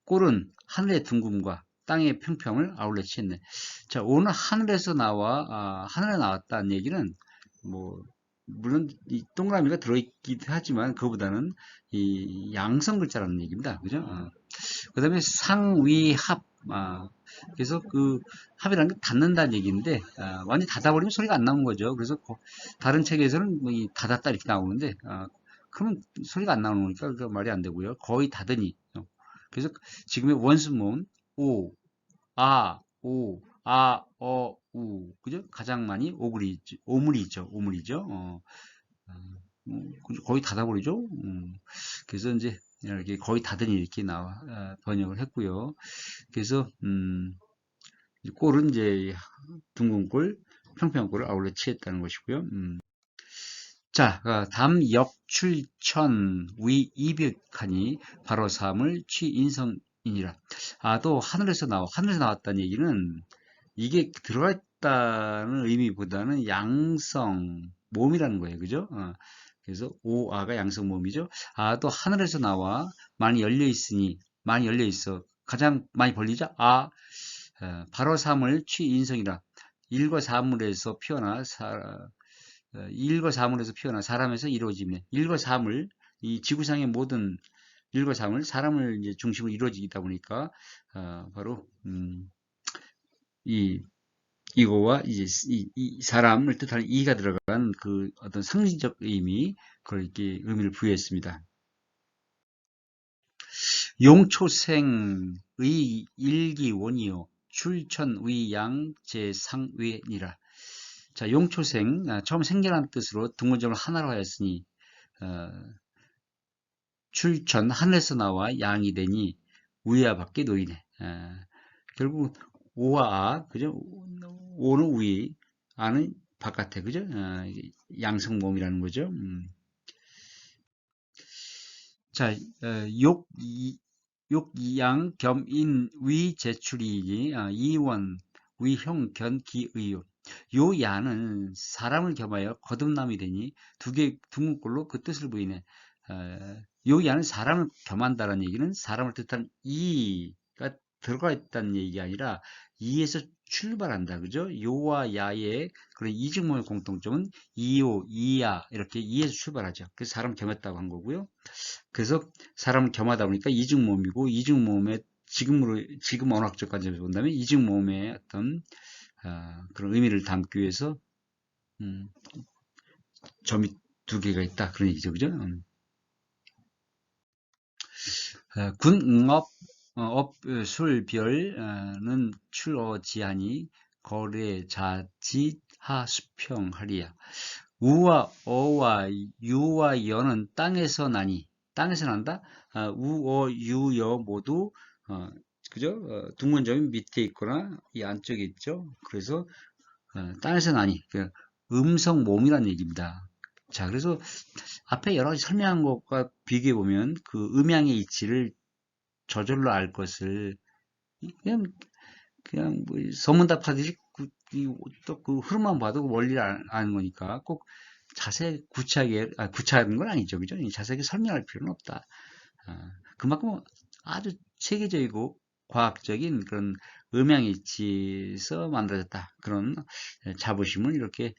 꼴은 하늘의 둥금과 땅의 평평을 아울러 취했네. 자, 오늘 하늘에서 하늘에 나왔다는 얘기는 뭐 물론 이 동그라미가 들어있기도 하지만 그거보다는 이 양성 글자라는 얘기입니다. 그죠? 그 다음에 상위합. 그래서 그 합이라는 게 닫는다는 얘기인데 완전히 닫아버리면 소리가 안 나오는 거죠. 그래서 다른 책에서는 뭐 닫았다 이렇게 나오는데 그러면 소리가 안 나오는 거니까 그 말이 안 되고요. 거의 닫으니. 그래서 지금의 원수모음 오, 아, 오, 아, 우. 그죠? 가장 많이 오물이죠. 오물이죠. 거의 닫아버리죠. 그래서 이제 이렇게 거의 닫으니 이렇게 번역을 했고요. 그래서 꼴은 이제 둥근 꼴, 평평한 꼴을 아울러 취했다는 것이고요. 자, 담 역출천 위 이백하니 바로 삼을 취인성이니라. 또 하늘에서 나왔다는 얘기는 이게 들어가 있다는 의미보다는 양성 몸이라는 거예요. 그죠? 그래서 오아가 양성 몸이죠. 또 하늘에서 나와 많이 열려 있으니 많이 열려 있어. 가장 많이 벌리자. 바로 삼을 취인성이라. 일과 사물에서 피어나 일과 사물에서 피어나 사람에서 이루어지네. 일과 사물, 이 지구상의 모든 일과 사물, 사람을 이제 중심으로 이루어지다 보니까 바로 이거와 이제 이 사람을 뜻하는 이가 들어간 그 어떤 상징적 의미, 그걸 이렇게 의미를 부여했습니다. 용초생의 일기원이요 출천의 양제상외니라. 자, 용초생, 처음 생겨난 뜻으로 둥근점을 하나로 하였으니 출천, 하늘에서 나와 양이 되니 위와 밖에 놓이네. 결국 오와 그죠? 오는 위, 아는 바깥에, 그죠? 양성몸이라는 거죠. 자, 욕이양 겸인 위 제출이니 이원 위형 견기의요. 요 야는 사람을 겸하여 거듭남이 되니 두 개 둥근꼴로 그 뜻을 부이네. 요 야는 사람을 겸한다는 얘기는 사람을 뜻하는 이가 들어가 있다는 얘기가 아니라 이에서 출발한다. 그죠? 요와 야의 그런 이중모의 공통점은 이요, 이야 이렇게 이에서 출발하죠. 그래서 사람 겸했다고 한 거고요. 그래서 사람을 겸하다 보니까 이중모음이고 이중모음의 지금 언어학적 관점에서 본다면 이중모음의 어떤 그런 의미를 담기 위해서 점이 두 개가 있다 그런 얘기죠, 그죠? 군업 술별은 출어지하니 거래 자지 하수평하리야. 우와 어와 유와 여는 땅에서 나니 땅에서 난다. 우어 유여 모두 그죠? 둥근점이 밑에 있거나 이 안쪽에 있죠. 그래서 땅에서 나니 그 음성 몸이라는 얘기입니다. 자, 그래서 앞에 여러 가지 설명한 것과 비교해 보면 그 음양의 이치를 저절로 알 것을 그냥 뭐 소문답하듯이 또 그 흐름만 봐도 원리를 아는 거니까 꼭 자세히 구체하는 건 아니죠. 그죠? 자세하게 설명할 필요는 없다. 그만큼 아주 체계적이고 과학적인 그런 음양이치에서 만들어졌다. 그런 자부심을 이렇게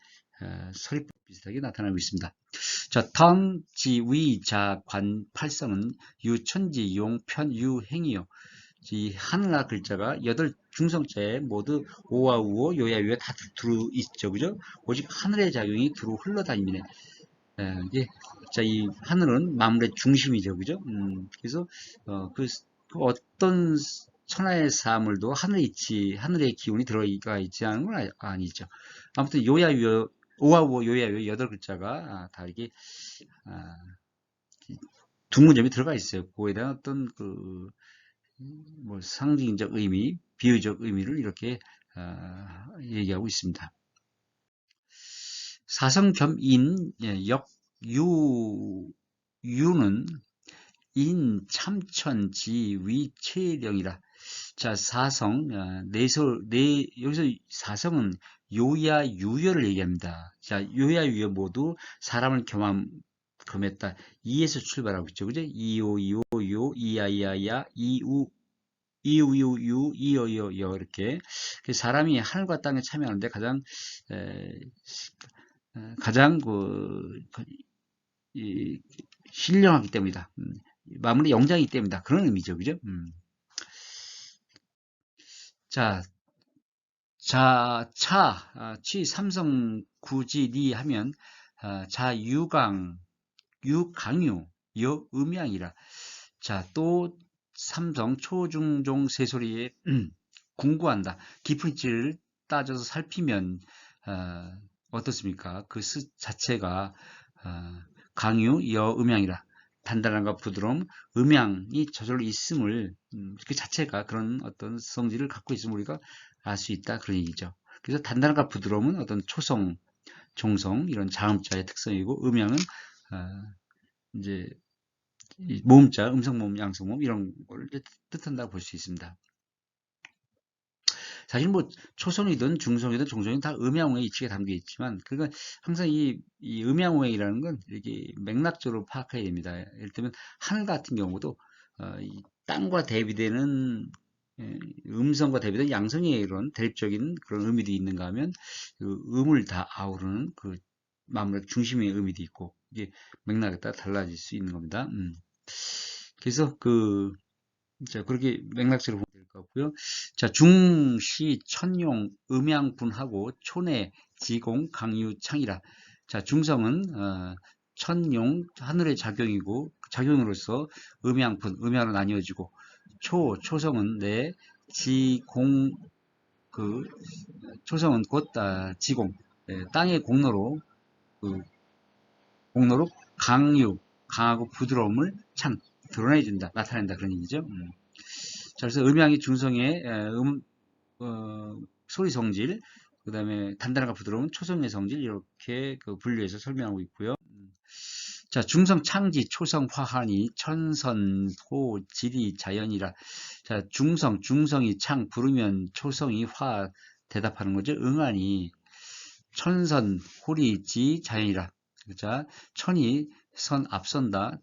서리법 비슷하게 나타나고 있습니다. 자, 다음 지, 자, 관, 팔성은 유천지, 용, 편, 유행이요. 이 하늘나 글자가 8중성자에 모두 오와 우오, 요야, 요야 다 두루 있죠. 그죠? 오직 하늘의 작용이 두루 흘러다니네. 이게, 자, 이 하늘은 만물의 중심이죠. 그죠? 그래서, 그 어떤 천하의 사물도 하늘의 기운이 들어가 있지 않은 건 아니죠. 아무튼, 오와 우오, 요야, 요야 8글자가 다 이게, 아, 둥근점이 들어가 있어요. 그거에 대한 어떤 뭐 상징적 의미, 비유적 의미를 이렇게 얘기하고 있습니다. 사성겸인, 역, 유는 인, 참천, 지, 위, 체령이라. 자, 사성, 여기서 사성은 요야, 유여를 얘기합니다. 자, 요야, 유여 모두 사람을 겸했다. 이에서 출발하고 있죠. 그죠? 이오, 이오, 요, 이야, 이야, 야, 이우, 이우유유 이어이어 이렇게 사람이 하늘과 땅에 참여하는데 가장 신령하기 때문이다. 마무리 영장이기 때문이다. 그런 의미죠, 그죠? 자, 치 삼성 구지리 하면 유강유 여음양이라. 자, 또 삼성 초중종 세소리에 궁구한다. 깊은 이치를 따져서 살피면 어떻습니까? 그 자체가 강유 여음양이라. 단단함과 부드러움, 음양이 저절로 있음을 그 자체가 그런 어떤 성질을 갖고 있음을 우리가 알 수 있다 그런 얘기죠. 그래서 단단함과 부드러움은 어떤 초성, 종성 이런 자음자의 특성이고 음양은 이제 모음자, 음성모음, 양성모음 이런 걸 뜻한다고 볼 수 있습니다. 사실 뭐 초성이든 중성이든 종성이든 다 음양오의 이치가 담겨 있지만 그러니까 항상 이 음양오행이라는 건 이렇게 맥락적으로 파악해야 됩니다. 예를 들면 하늘 같은 경우도 이 땅과 대비되는 음성과 대비되는 양성의 이런 대립적인 그런 의미도 있는가 하면 그 음을 다 아우르는 그 만물의 중심의 의미도 있고 이게 맥락에 따라 달라질 수 있는 겁니다. 그래서 자, 그렇게 맥락적으로 보면 될 것 같고요. 자, 중시, 천용, 음양분하고 촌의 지공, 강유, 창이라. 자, 중성은 천용, 하늘의 작용으로서 음양으로 나뉘어지고, 초성은 지공, 그, 초성은 곧 지공, 땅의 그, 공로로 강하고 부드러움을 나타낸다 그런 얘기죠. 자, 그래서 음양이 중성의 소리 성질, 그 다음에 단단함과 부드러운 초성의 성질 이렇게 분류해서 설명하고 있고요. 자, 중성 창지, 초성 화한이 천선, 호, 지리, 자연이라. 자, 중성이 창 부르면 초성이 화 대답하는 거죠. 응하니 천선, 홀이, 지, 자연이라. 자, 천이 선 앞선다,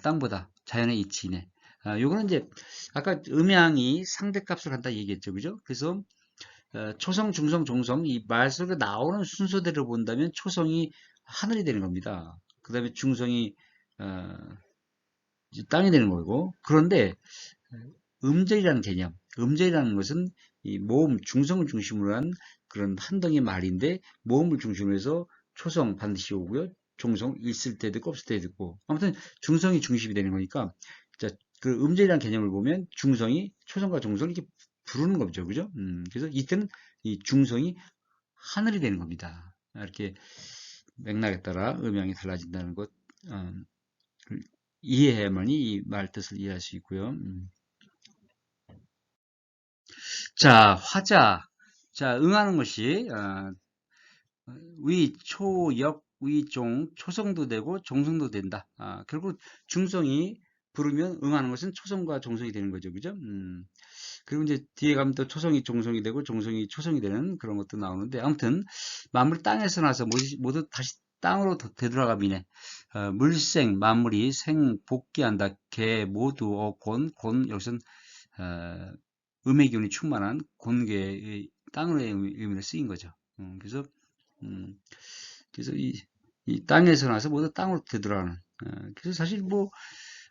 땅보다 자연의 이치네. 요거는 이제 아까 음양이 상대값을 한다 얘기했죠, 그죠? 그래서 초성, 중성, 종성 이 말 속에 나오는 순서대로 본다면 초성이 하늘이 되는 겁니다. 그 다음에 중성이 어, 땅이 되는 거고. 그런데 음절이라는 것은 이 모음, 중성을 중심으로 한 그런 한 덩이 말인데 모음을 중심으로 해서 초성 반드시 오고요. 종성 있을 때도 있고 없을 때도 있고. 아무튼 중성이 중심이 되는 거니까 자, 그 음절이라는 개념을 보면 중성이 초성과 종성을 이렇게 부르는 거죠. 그죠? 그래서 이때는 이 중성이 하늘이 되는 겁니다. 이렇게 맥락에 따라 음양이 달라진다는 것 이해해야만이 이 말 뜻을 이해할 수 있고요. 자, 화자. 자, 응하는 것이 위, 초, 역, 위, 종, 초성도 되고 종성도 된다. 결국 중성이 부르면 응하는 것은 초성과 종성이 되는 거죠. 그죠? 그리고 이제 뒤에 가면 또 초성이 종성이 되고 종성이 초성이 되는 그런 것도 나오는데 아무튼 만물 땅에서 나서 모두 다시 땅으로 되돌아가미네. 물생, 만물이 생, 복귀한다. 개, 모두, 곤, 여기선, 음의 기운이 충만한 곤개의 땅의 의미로 쓰인 거죠. 그래서, 음, 그래서 이 땅에서 나서 모두 땅으로 되돌아가는. 그래서 사실 뭐,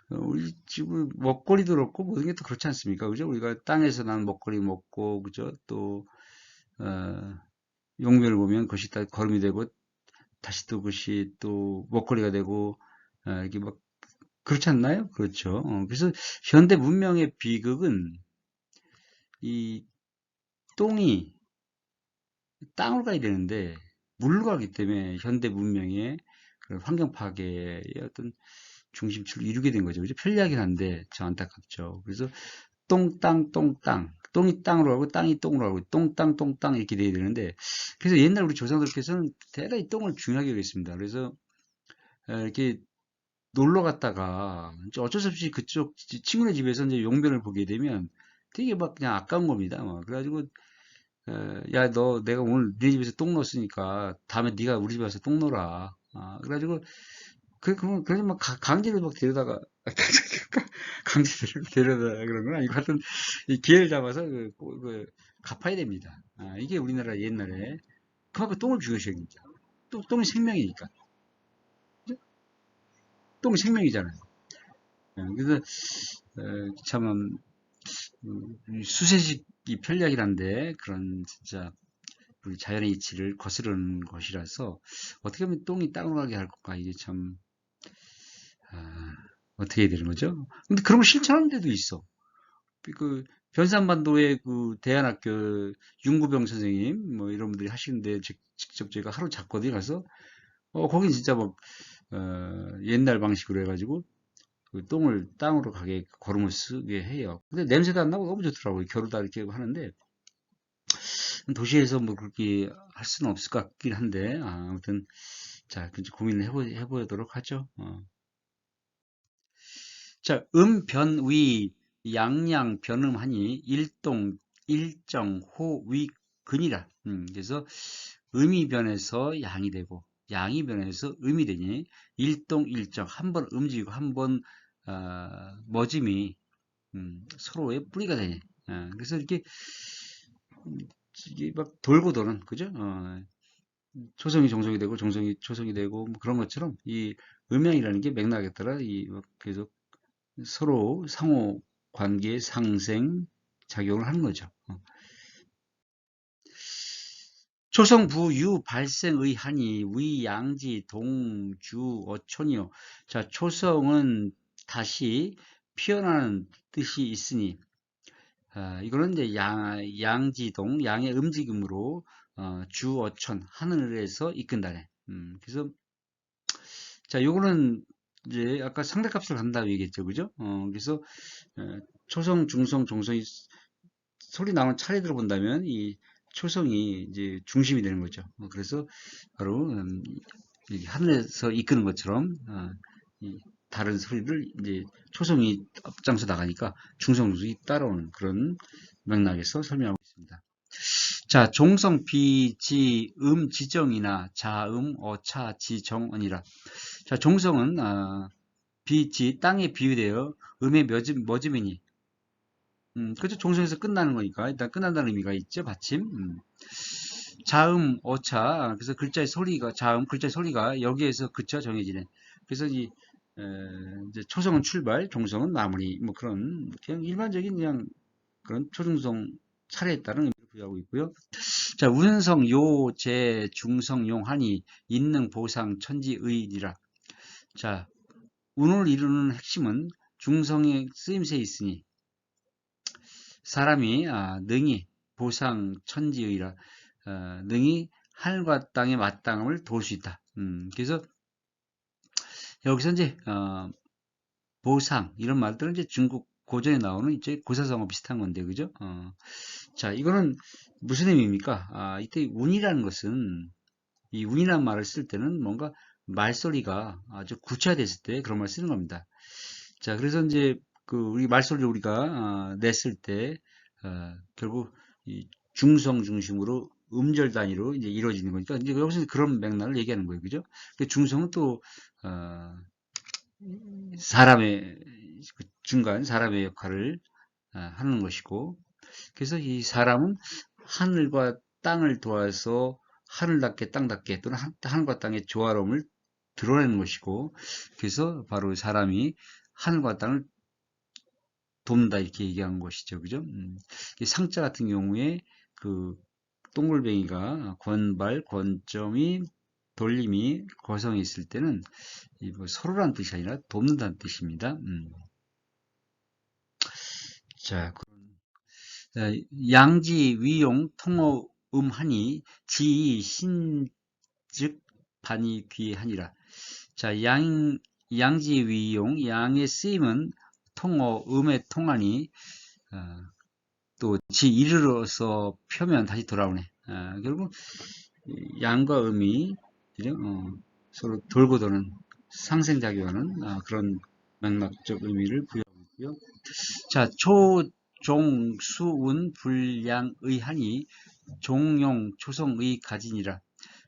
우리 집은 먹거리도 그렇고 모든 게 또 그렇지 않습니까? 그죠? 우리가 땅에서 난 먹거리 먹고, 그죠? 또, 용면을 보면 그것이 다 거름이 되고, 다시 또 그것이 또 먹거리가 되고, 이게 막, 그렇지 않나요? 그렇죠. 그래서 현대 문명의 비극은 이 똥이 땅으로 가야 되는데, 물로 가기 때문에 현대 문명의 그런 환경 파괴의 어떤 중심축을 이루게 된 거죠. 그죠? 편리하긴 한데, 저 안타깝죠. 그래서 똥, 땅, 똥, 땅. 똥이 땅으로 가고 땅이 똥으로 가고 똥, 땅, 똥, 땅 이렇게 돼야 되는데 그래서 옛날 우리 조상들께서는 대단히 똥을 중요하게 여겼습니다. 그래서 이렇게 놀러 갔다가 어쩔 수 없이 그쪽 친구네 집에서 이제 용변을 보게 되면 되게 막 그냥 아까운 겁니다. 막 그래가지고 야, 너 내가 오늘 네 집에서 똥 넣었으니까 다음에 네가 우리 집에 와서 똥 넣어라. 그래가지고 그래서 막 강제로 막 데려다가, 강제로 데려다가 그런 건 아니고, 하여튼, 이 기회를 잡아서 갚아야 됩니다. 이게 우리나라 옛날에, 그만큼 똥을 죽여셔야 됩니다. 똥이 생명이니까. 똥이 생명이잖아요. 그래서, 참, 수세식이 편리하긴한데, 그런, 진짜, 우리 자연의 이치를 거스르는 것이라서, 어떻게 하면 똥이 땅으로 가게 할 건가, 이게 참, 아, 어떻게 해야 되는 거죠? 근데 그런 걸 실천하는 데도 있어. 그 변산반도의 그 대안학교 윤구병 선생님 뭐 이런 분들이 하시는데 직접 제가 하루 잤거든요. 가서 거긴 진짜 막 옛날 방식으로 해가지고 그 똥을 땅으로 가게 걸음을 쓰게 해요. 근데 냄새도 안 나고 너무 좋더라고요. 겨울다 이렇게 하는데 도시에서 뭐 그렇게 할 수는 없을 것 같긴 한데 아무튼 자 고민을 해보도록 하죠. 자, 변위, 양양, 변음하니, 일동, 일정, 호, 위, 근이라. 그래서 음이 변해서 양이 되고, 양이 변해서 음이 되니, 일동, 일정, 한 번 움직이고, 한 번, 머짐이, 서로의 뿌리가 되니. 그래서 이렇게, 이게 막 돌고 도는, 그죠? 초성이 정성이 되고, 정성이 초성이 되고, 뭐 그런 것처럼, 이 음양이라는 게 맥락에 따라, 계속 서로 상호 관계 상생 작용을 하는 거죠. 초성 부유 발생의 하니 위 양지 동주 어촌이요. 자, 초성은 다시 피어나는 뜻이 있으니 이거는 이제 양지동 양의 움직임으로 주 어촌 하늘에서 이끈다네. 그래서 자, 요거는 이제 아까 상대값을 간다고 얘기했죠, 그죠? 그래서 초성, 중성, 종성이 소리 나오는 차례대로 본다면 이 초성이 이제 중심이 되는 거죠. 그래서 바로 하늘에서 이끄는 것처럼 이 다른 소리를 이제 초성이 앞장서 나가니까 중성, 중성이 따라오는 그런 맥락에서 설명하고 있습니다. 자, 종성 비지 지정이나 자음 어차 지정언이라. 자, 종성은 비지 땅에 비유되어 음의 머지면이 그죠? 종성에서 끝나는 거니까 일단 끝난다는 의미가 있죠. 받침. 자음, 어차. 그래서 글자의 소리가 자음, 글자의 소리가 여기에서 그쳐 정해지네. 그래서 이제 초성은 출발, 종성은 마무리. 뭐 그런 그냥 일반적인 그냥 그런 초중성 차례에 따른 의미를 부여하고 있고요. 자, 운성, 요, 제, 중성, 용, 한이, 인능, 보상, 천지, 의니라. 자, 운을 이루는 핵심은 중성의 쓰임새에 있으니 사람이 능히 보상 천지의라 능히 하늘과 땅의 마땅함을 도울 수 있다. 그래서 여기서 이제 보상 이런 말들은 이제 중국 고전에 나오는 이제 고사성어 비슷한 건데 그죠? 자 이거는 무슨 의미입니까? 이때 운이라는 것은 이 운이라는 말을 쓸 때는 뭔가 말소리가 아주 구체화됐을 때 그런 말 쓰는 겁니다. 자 그래서 이제 그 우리 말소리를 우리가 냈을 때 결국 이 중성 중심으로 음절 단위로 이제 이루어지는 거니까 이제 여기서 그런 맥락을 얘기하는 거예요, 그죠? 그 중성은 또 사람의 그 중간 사람의 역할을 하는 것이고, 그래서 이 사람은 하늘과 땅을 도와서 하늘답게 땅답게 또는 하늘과 땅의 조화로움을 드러내는 것이고, 그래서 바로 사람이 하늘과 땅을 돕는다 이렇게 얘기한 것이죠, 그죠? 이 상자 같은 경우에 그 동글뱅이가 권발, 권점이, 돌림이, 거성이 있을 때는 뭐 서로란 뜻이 아니라 돕는다는 뜻입니다. 자, 양지, 위용, 통어, 음하니, 지, 신, 즉, 반이 귀하니라. 자, 양지, 위용, 양의 쓰임은 통어, 음의 통하니, 또 지 이르러서 표면 다시 돌아오네. 결국 양과 음이 그죠? 서로 돌고 도는 상생작용하는 그런 맥락적 의미를 부여하고 있고요. 자, 초종수운 불량의하니 종용 초성의 가진이라.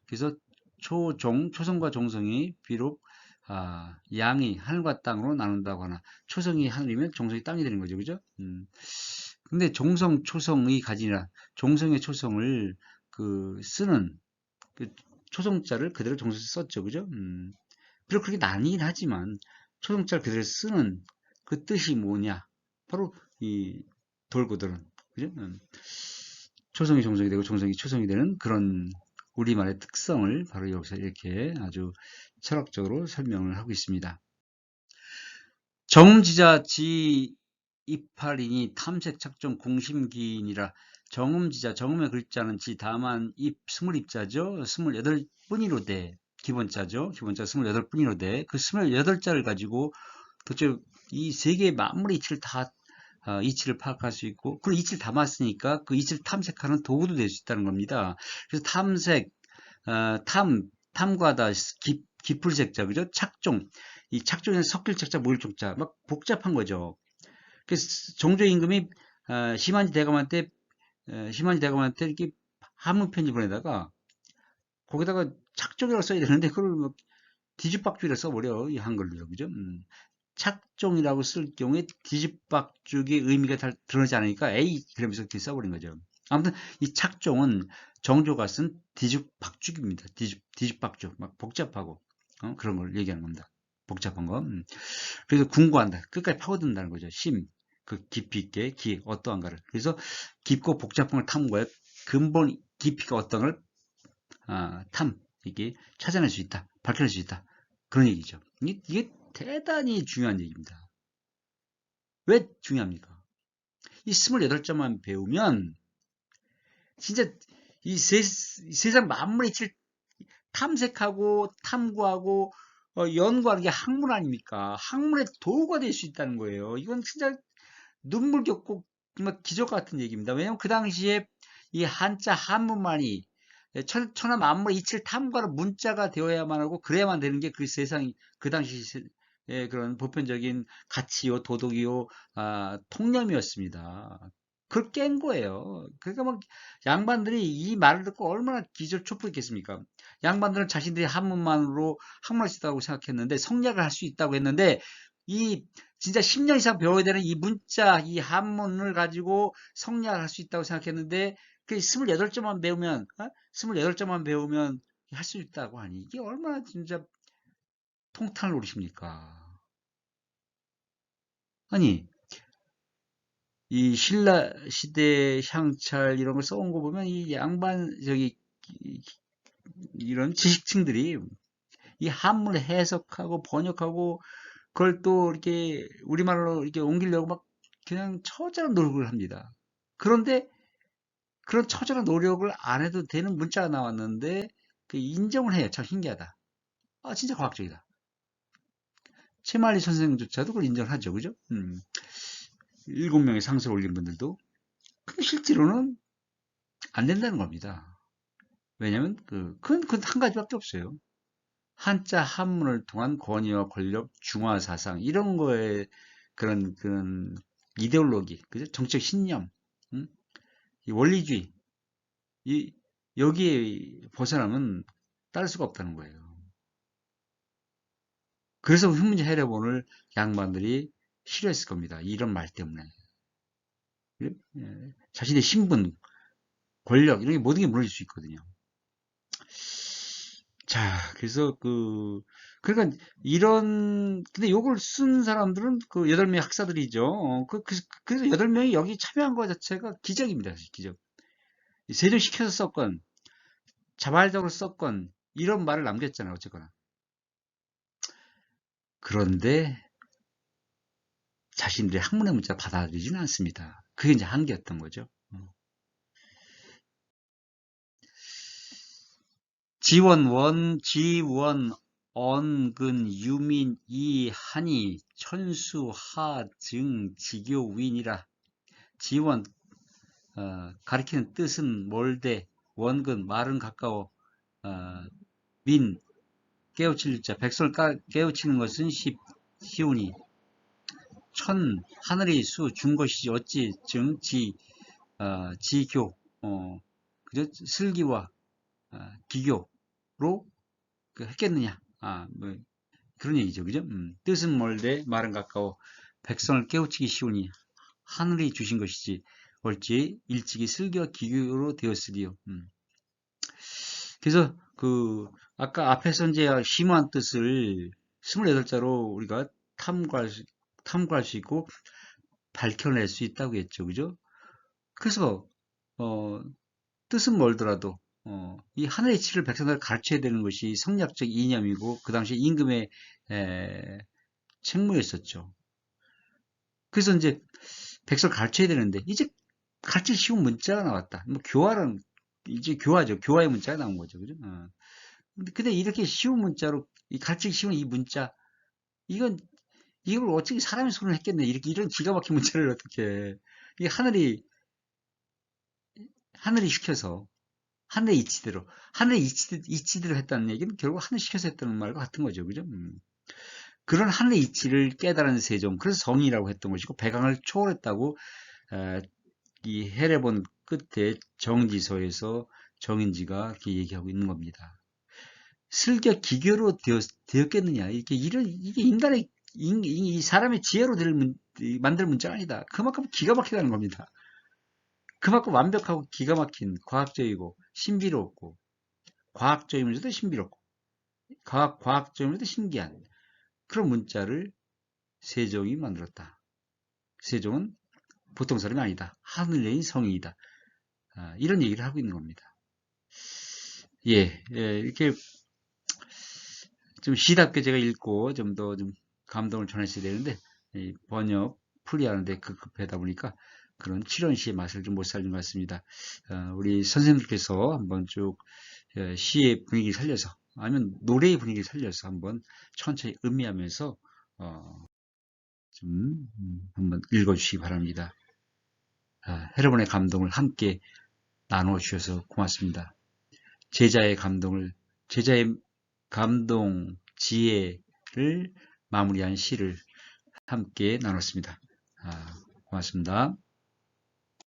그래서 초성과 종성이 비록 양이 하늘과 땅으로 나눈다고 하나 초성이 하늘이면 종성이 땅이 되는 거죠, 그죠? 근데 종성 초성의 가진이라 종성의 초성을 쓰는 그 초성자를 그대로 종성에 썼죠, 그죠? 비록 그렇게 나뉘긴 하지만 초성자를 그대로 쓰는 그 뜻이 뭐냐? 바로 이 돌고 도는, 그죠? 초성이 종성이 되고 종성이 초성이 되는 그런 우리말의 특성을 바로 여기서 이렇게 아주 철학적으로 설명을 하고 있습니다. 정음지자 지 이팔이니 탐색 착종 공심기인이라. 정음지자, 정음의 글자는 지 다만 입 20입자죠. 28뿐이로돼. 기본자죠. 기본자 28뿐이로돼. 그 28자를 가지고 도대체 이 세 개의 만물의 이치를 다 이치를 파악할 수 있고, 그리고 이치를 담았으니까 그 이치를 탐색하는 도구도 될 수 있다는 겁니다. 그래서 탐색, 탐과다, 기풀색자, 그죠? 착종. 이 착종에는 석길책자, 모일종자, 막 복잡한 거죠. 그래서 정조 임금이 심한지 대감한테 이렇게 한문 편지 보내다가 거기다가 착종이라고 써야 되는데 그걸 뭐 뒤집박죽이라 써버려, 이 한글로요, 그죠? 착종이라고 쓸 경우에 뒤집박죽의 의미가 잘 드러나지 않으니까 에이 그러면서 이렇게 써버린 거죠. 아무튼 이 착종은 정조가 쓴 뒤집박죽입니다. 뒤집박죽, 막 복잡하고 그런 걸 얘기하는 겁니다. 복잡한 거. 그래서 궁구한다. 끝까지 파고든다는 거죠. 그 깊이 있게, 어떠한가를. 그래서 깊고 복잡한 걸 탐구해 근본 깊이가 어떤 걸, 이게 찾아낼 수 있다. 밝혀낼 수 있다. 그런 얘기죠. 이게 대단히 중요한 얘기입니다. 왜 중요합니까? 이 28점만 배우면, 진짜 이 세상 만물의 이치를 탐색하고, 탐구하고, 연구하는 게 학문 아닙니까? 학문의 도구가 될 수 있다는 거예요. 이건 진짜 눈물 겪고 정말 기적 같은 얘기입니다. 왜냐하면 그 당시에 이 한자 한문만이 천하 만물의 이치를 탐구하는 문자가 되어야만 하고 그래야만 되는 게 그 세상이 그 당시의 그런 보편적인 가치요 도덕이요 통념이었습니다. 그걸 깬 거예요. 그러니까 막 양반들이 이 말을 듣고 얼마나 기절초풍했겠습니까? 양반들은 자신들이 한문만으로 학문할 수 있다고 생각했는데 성략을 할 수 있다고 했는데 이 진짜 10년 이상 배워야 되는 이 문자, 이 한문을 가지고 성략을 할 수 있다고 생각했는데 그 28점만 배우면 28점만 배우면 할 수 있다고 하니 이게 얼마나 진짜 통탄을 노리십니까? 아니 이 신라 시대 향찰 이런 걸 써온 거 보면 이 양반 이런 지식층들이 이 한문을 해석하고 번역하고 그걸 또 이렇게 우리말로 이렇게 옮기려고 막 그냥 처절한 노력을 합니다. 그런데 그런 처절한 노력을 안 해도 되는 문자가 나왔는데 그 인정을 해요. 참 신기하다. 진짜 과학적이다. 최만리 선생조차도 그걸 인정하죠. 그죠? 7명의 상수를 올린 분들도. 근데 실제로는 안 된다는 겁니다. 왜냐면 그건 한 가지밖에 없어요. 한자 한문을 통한 권위와 권력, 중화 사상 이런 거에 그런 이데올로기, 그죠? 정책 신념, 이 원리주의, 여기에 벗어나면 따를 수가 없다는 거예요. 그래서 흑문제 해례본을 양반들이 싫어했을 겁니다. 이런 말 때문에. 자신의 신분, 권력 이런 게 모든 게 무너질 수 있거든요. 자, 그래서 그러니까 근데 요걸 쓴 사람들은 그 8명의 학사들이죠. 그래서 8명이 여기 참여한 것 자체가 기적입니다. 기적. 세종시켜서 썼건, 자발적으로 썼건, 이런 말을 남겼잖아요. 어쨌거나. 그런데 자신들의 학문의 문자 받아들이지는 않습니다. 그게 이제 한계였던 거죠. 지원, 언근, 유민, 이, 한이, 천수, 하, 증, 지교, 위인이라. 지원, 가리키는 뜻은 몰대, 원근, 말은 가까워, 어, 민, 깨우칠 유자, 백성을 깨우치는 것은 쉬우니, 하늘의 수, 준 것이지, 어찌, 증, 지교, 그죠? 슬기와, 기교로 했겠느냐. 뭐, 그런 얘기죠. 그죠? 뜻은 멀되 말은 가까워 백성을 깨우치기 쉬우니 하늘이 주신 것이지 얼지 일찍이 슬기와 기교로 되었으리요. 그래서 아까 앞에서 이제 심오한 뜻을 28자로 우리가 탐구할 수 있고 밝혀낼 수 있다고 했죠. 그죠? 그래서 어, 뜻은 멀더라도 이 하늘의 이치를 백성들 가르쳐야 되는 것이 성략적 이념이고 그 당시 임금의 책무였었죠. 그래서 이제 백성을 가르쳐야 되는데 이제 가르칠 쉬운 문자가 나왔다. 뭐 교화는 이제 교화죠. 교화의 문자가 나온 거죠. 그죠? 근데 이렇게 쉬운 문자로 가르치기 쉬운 이 문자 이건 이걸 어떻게 사람이 손을 했겠네. 이런 기가 막힌 문자를 어떻게 이 하늘이 시켜서 하늘의 이치대로 했다는 얘기는 결국 하늘 시켜서 했다는 말과 같은 거죠. 그죠? 그런 하늘의 이치를 깨달은 세종, 그래서 성이라고 했던 것이고 배강을 초월했다고 이 해례본 끝에 정지서에서 정인지가 이렇게 얘기하고 있는 겁니다. 슬기와 기교로 되었겠느냐? 이게 이 사람의 지혜로 만들 문제가 아니다. 그만큼 기가 막히다는 겁니다. 그만큼 완벽하고 기가 막힌 과학적이고 신비롭고 과학적이면서도 신비롭고 과학적이면서도 신기한 그런 문자를 세종이 만들었다. 세종은 보통 사람이 아니다. 하늘의 성인이다. 이런 얘기를 하고 있는 겁니다. 이렇게 좀 시답게 제가 읽고 좀 더 좀 감동을 전했어야 되는데 번역 풀이하는데 급하다 보니까 그런 7원시의 맛을 좀 못 살린 것 같습니다. 우리 선생님들께서 한번 쭉 시의 분위기 살려서 아니면 노래의 분위기 살려서 한번 천천히 음미하면서 좀 한번 읽어주시기 바랍니다. 여러분의 감동을 함께 나누어 주셔서 고맙습니다. 제자의 감동, 지혜를 마무리한 시를 함께 나눴습니다. 고맙습니다.